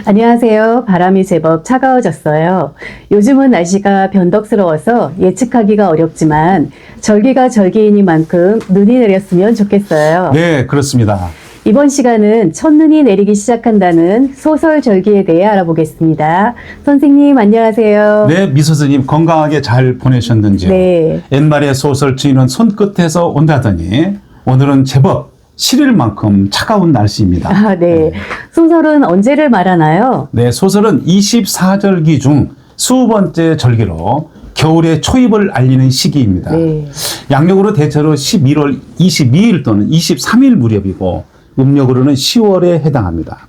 안녕하세요. 바람이 제법 차가워졌어요. 요즘은 날씨가 변덕스러워서 예측하기가 어렵지만 절기가 절기이니만큼 눈이 내렸으면 좋겠어요. 네, 그렇습니다. 이번 시간은 첫눈이 내리기 시작한다는 소설 절기에 대해 알아보겠습니다. 선생님 안녕하세요. 네, 미 선생님 건강하게 잘 보내셨는지요? 네. 옛말에 소설 주인은 손끝에서 온다더니 오늘은 제법 시릴 만큼 차가운 날씨입니다. 아, 네. 소설은 언제를 말하나요? 네, 소설은 24절기 중 20번째 절기로 겨울의 초입을 알리는 시기입니다. 네. 양력으로 대체로 11월 22일 또는 23일 무렵이고 음력으로는 10월에 해당합니다.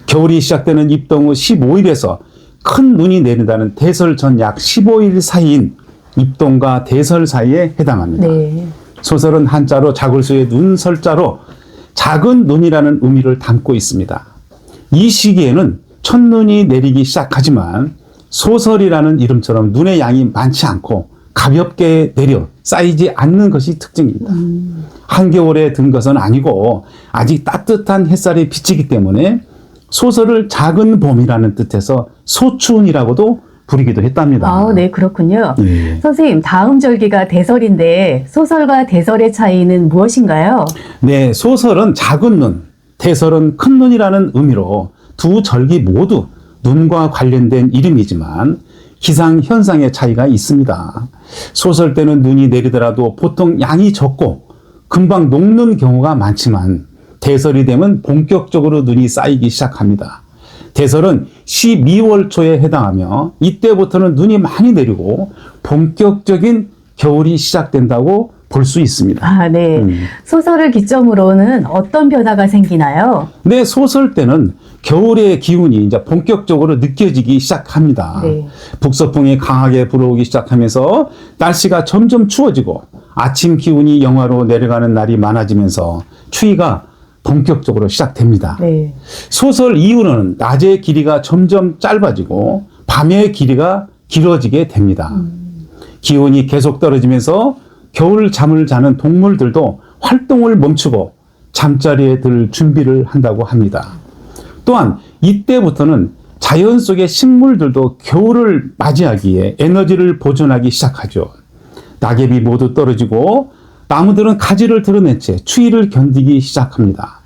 겨울이 시작되는 입동 후 15일에서 큰 눈이 내린다는 대설 전 약 15일 사이인 입동과 대설 사이에 해당합니다. 네. 소설은 한자로 자글수의 눈설자로 작은 눈이라는 의미를 담고 있습니다. 이 시기에는 첫눈이 내리기 시작하지만 소설이라는 이름처럼 눈의 양이 많지 않고 가볍게 내려 쌓이지 않는 것이 특징입니다. 한겨울에 든 것은 아니고 아직 따뜻한 햇살이 비치기 때문에 소설을 작은 봄이라는 뜻에서 소춘이라고도 부르기도 했답니다. 아, 네, 그렇군요. 네. 선생님, 다음 절기가 대설인데 소설과 대설의 차이는 무엇인가요? 네, 소설은 작은 눈, 대설은 큰 눈이라는 의미로 두 절기 모두 눈과 관련된 이름이지만 기상 현상의 차이가 있습니다. 소설 때는 눈이 내리더라도 보통 양이 적고 금방 녹는 경우가 많지만 대설이 되면 본격적으로 눈이 쌓이기 시작합니다. 대설은 12월 초에 해당하며 이때부터는 눈이 많이 내리고 본격적인 겨울이 시작된다고 볼 수 있습니다. 아, 네. 소설을 기점으로는 어떤 변화가 생기나요? 네, 소설 때는 겨울의 기운이 이제 본격적으로 느껴지기 시작합니다. 네. 북서풍이 강하게 불어오기 시작하면서 날씨가 점점 추워지고 아침 기온이 영하로 내려가는 날이 많아지면서 추위가 본격적으로 시작됩니다. 네. 소설 이후로는 낮의 길이가 점점 짧아지고 밤의 길이가 길어지게 됩니다. 기온이 계속 떨어지면서 겨울 잠을 자는 동물들도 활동을 멈추고 잠자리에 들 준비를 한다고 합니다. 또한 이때부터는 자연 속의 식물들도 겨울을 맞이하기에 에너지를 보존하기 시작하죠. 낙엽이 모두 떨어지고 나무들은 가지를 드러낸 채 추위를 견디기 시작합니다.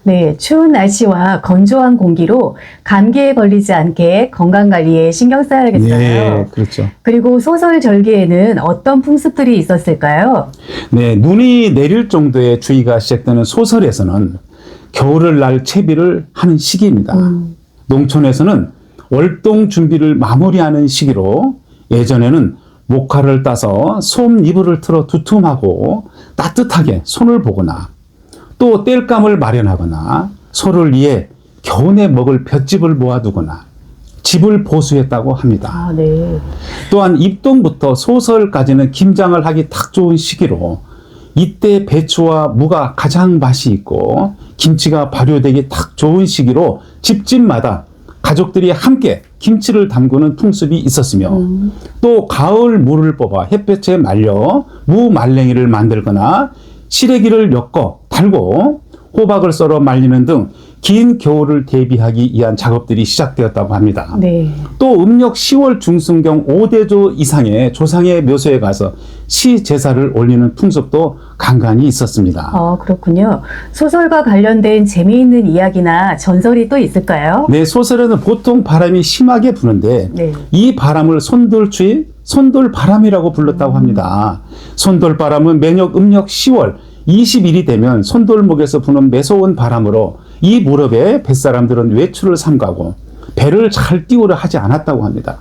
네, 추운 날씨와 건조한 공기로 감기에 걸리지 않게 건강관리에 신경 써야겠어요. 네, 그렇죠. 그리고 소설 절기에는 어떤 풍습들이 있었을까요? 네, 눈이 내릴 정도의 추위가 시작되는 소설에서는 겨울을 날 채비를 하는 시기입니다. 농촌에서는 월동 준비를 마무리하는 시기로 예전에는 목화를 따서 솜 이불을 틀어 두툼하고 따뜻하게 손을 보거나 또 땔감을 마련하거나 소를 위해 겨우내 먹을 볏짚을 모아두거나 집을 보수했다고 합니다. 아, 네. 또한 입동부터 소설까지는 김장을 하기 딱 좋은 시기로 이때 배추와 무가 가장 맛이 있고 김치가 발효되기 딱 좋은 시기로 집집마다 가족들이 함께 김치를 담그는 풍습이 있었으며 또 가을 무를 뽑아 햇볕에 말려 무 말랭이를 만들거나 시래기를 엮어 달고 호박을 썰어 말리는 등 긴 겨울을 대비하기 위한 작업들이 시작되었다고 합니다. 네. 또 음력 10월 중순경 5대조 이상의 조상의 묘소에 가서 시 제사를 올리는 풍습도 간간히 있었습니다. 아, 그렇군요. 소설과 관련된 재미있는 이야기나 전설이 또 있을까요? 네, 소설에는 보통 바람이 심하게 부는데 네. 이 바람을 손돌추위, 손돌바람이라고 불렀다고 합니다. 손돌바람은 매년 음력 10월 20일이 되면 손돌목에서 부는 매서운 바람으로 이 무렵에 뱃사람들은 외출을 삼가고 배를 잘 띄우려 하지 않았다고 합니다.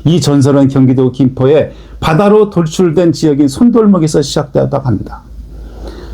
이 전설은 경기도 김포의 바다로 돌출된 지역인 손돌목에서 시작되었다고 합니다.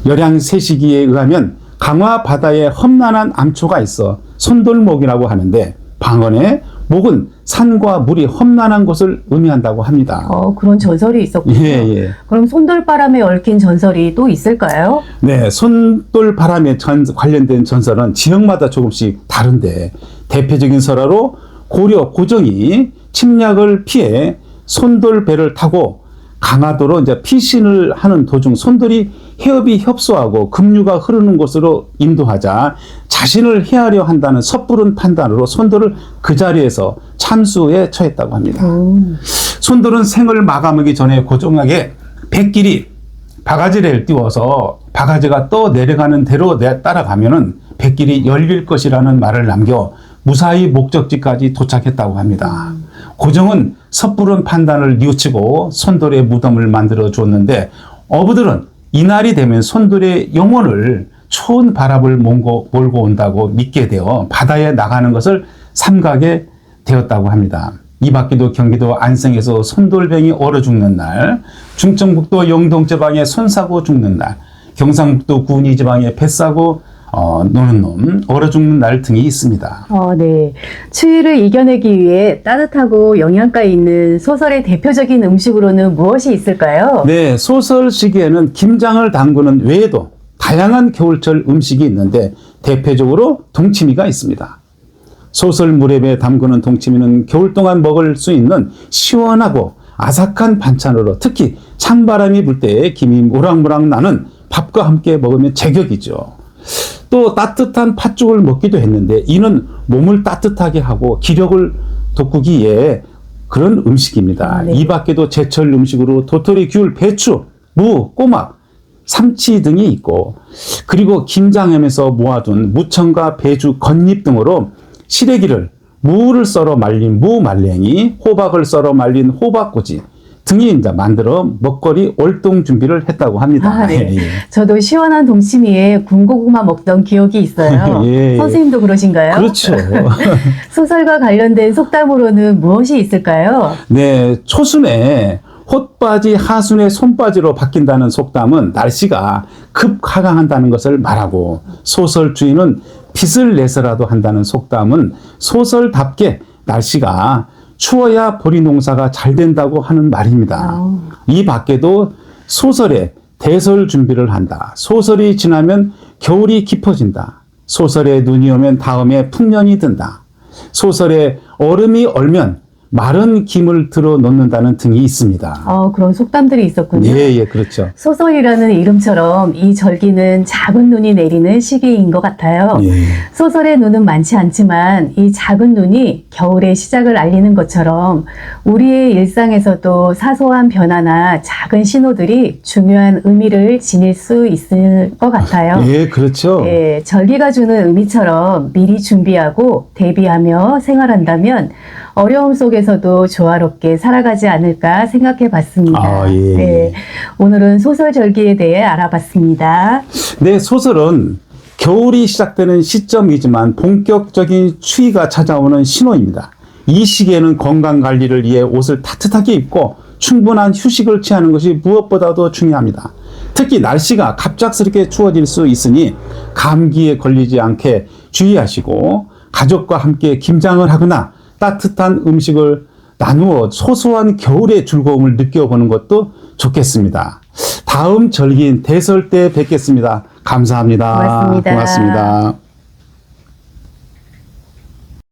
열향 세시기에 의하면 강화 바다에 험난한 암초가 있어 손돌목이라고 하는데 방언에 목은 산과 물이 험난한 곳을 의미한다고 합니다. 그런 전설이 있었군요. 예. 그럼 손돌바람에 얽힌 전설이 또 있을까요? 네, 손돌바람에 관련된 전설은 지역마다 조금씩 다른데 대표적인 설화로 고려 고정이 침략을 피해 손돌배를 타고 강화도로 이제 피신을 하는 도중 손돌이 해협이 협소하고 급류가 흐르는 곳으로 인도하자 자신을 해하려 한다는 섣부른 판단으로 손돌을 그 자리에서 참수에 처했다고 합니다. 손돌은 생을 마감하기 전에 고종에게 백길이 바가지를 띄워서 바가지가 떠 내려가는 대로 따라가면은 백길이 열릴 것이라는 말을 남겨 무사히 목적지까지 도착했다고 합니다. 고종은 섣부른 판단을 뉘우치고 손돌의 무덤을 만들어 줬는데 어부들은 이날이 되면 손돌의 영혼을 추운 바람을 몰고 온다고 믿게 되어 바다에 나가는 것을 삼가게 되었다고 합니다. 이 밖에도 경기도 안성에서 손돌뱅이 얼어 죽는 날, 충청북도 영동 지방에 손 사고 죽는 날, 경상북도 구은이 지방에 배 싸고 노는 놈, 얼어 죽는 날 등이 있습니다. 네. 추위를 이겨내기 위해 따뜻하고 영양가 있는 소설의 대표적인 음식으로는 무엇이 있을까요? 네, 소설 시기에는 김장을 담그는 외에도 다양한 겨울철 음식이 있는데 대표적으로 동치미가 있습니다. 소설 무렵에 담그는 동치미는 겨울 동안 먹을 수 있는 시원하고 아삭한 반찬으로 특히 찬바람이 불 때 김이 모락모락 나는 밥과 함께 먹으면 제격이죠. 또 따뜻한 팥죽을 먹기도 했는데 이는 몸을 따뜻하게 하고 기력을 돋구기에 그런 음식입니다. 네. 이 밖에도 제철 음식으로 도토리, 귤, 배추, 무, 꼬막, 삼치 등이 있고 그리고 김장하면서 모아둔 무청과 배주, 겉잎 등으로 시래기를 무를 썰어 말린 무말랭이, 호박을 썰어 말린 호박꼬지 등이 이제 만들어 먹거리 월동 준비를 했다고 합니다. 네. 저도 시원한 동치미에 군고구마 먹던 기억이 있어요. 예. 선생님도 그러신가요? 그렇죠. 소설과 관련된 속담으로는 무엇이 있을까요? 네, 초순에 홑바지 하순에 손바지로 바뀐다는 속담은 날씨가 급하강한다는 것을 말하고 소설 주인은 빚을 내서라도 한다는 속담은 소설답게 날씨가 추워야 보리 농사가 잘 된다고 하는 말입니다. 이 밖에도 소설에 대설 준비를 한다. 소설이 지나면 겨울이 깊어진다. 소설에 눈이 오면 다음에 풍년이 든다. 소설에 얼음이 얼면 마른 김을 들어 놓는다는 등이 있습니다. 그런 속담들이 있었군요. 예, 그렇죠. 소설이라는 이름처럼 이 절기는 작은 눈이 내리는 시기인 것 같아요. 예. 소설의 눈은 많지 않지만 이 작은 눈이 겨울의 시작을 알리는 것처럼 우리의 일상에서도 사소한 변화나 작은 신호들이 중요한 의미를 지닐 수 있을 것 같아요. 예, 그렇죠. 예, 절기가 주는 의미처럼 미리 준비하고 대비하며 생활한다면 어려움 속에서도 조화롭게 살아가지 않을까 생각해 봤습니다. 예. 네, 오늘은 소설 절기에 대해 알아봤습니다. 네, 소설은 겨울이 시작되는 시점이지만 본격적인 추위가 찾아오는 신호입니다. 이 시기에는 건강 관리를 위해 옷을 따뜻하게 입고 충분한 휴식을 취하는 것이 무엇보다도 중요합니다. 특히 날씨가 갑작스럽게 추워질 수 있으니 감기에 걸리지 않게 주의하시고 가족과 함께 김장을 하거나 따뜻한 음식을 나누어 소소한 겨울의 즐거움을 느껴보는 것도 좋겠습니다. 다음 절기인 대설 때 뵙겠습니다. 감사합니다. 고맙습니다. 고맙습니다.